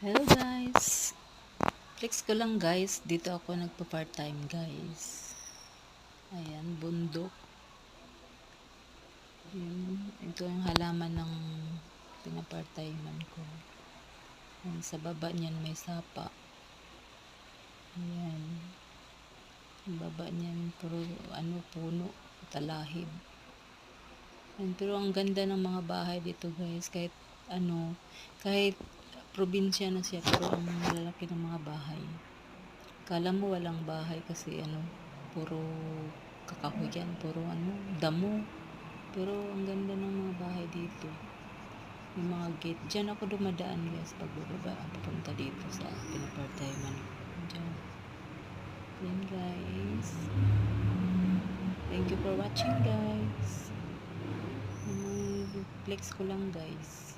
Hello guys, flex ko lang guys, dito ako nagpa-part time guys. Ayan, bundok. Ito yung halaman ng pinapart timean ko. Ayan, sa baba niyan may sapa. Ayan, ang baba niyan puro puno, talahib. Ayan, pero ang ganda ng mga bahay dito guys, kahit probinsya na siya, pero ang lalaki ng mga bahay. Kala mo walang bahay kasi puro kakahoy yan, puro damo. Pero ang ganda ng mga bahay dito. Yung mga gate. Diyan ako dumadaan guys pag bubaba. Papunta dito sa pinapartayman ko. Diyan. Yan guys. Thank you for watching guys. Flex ko lang guys.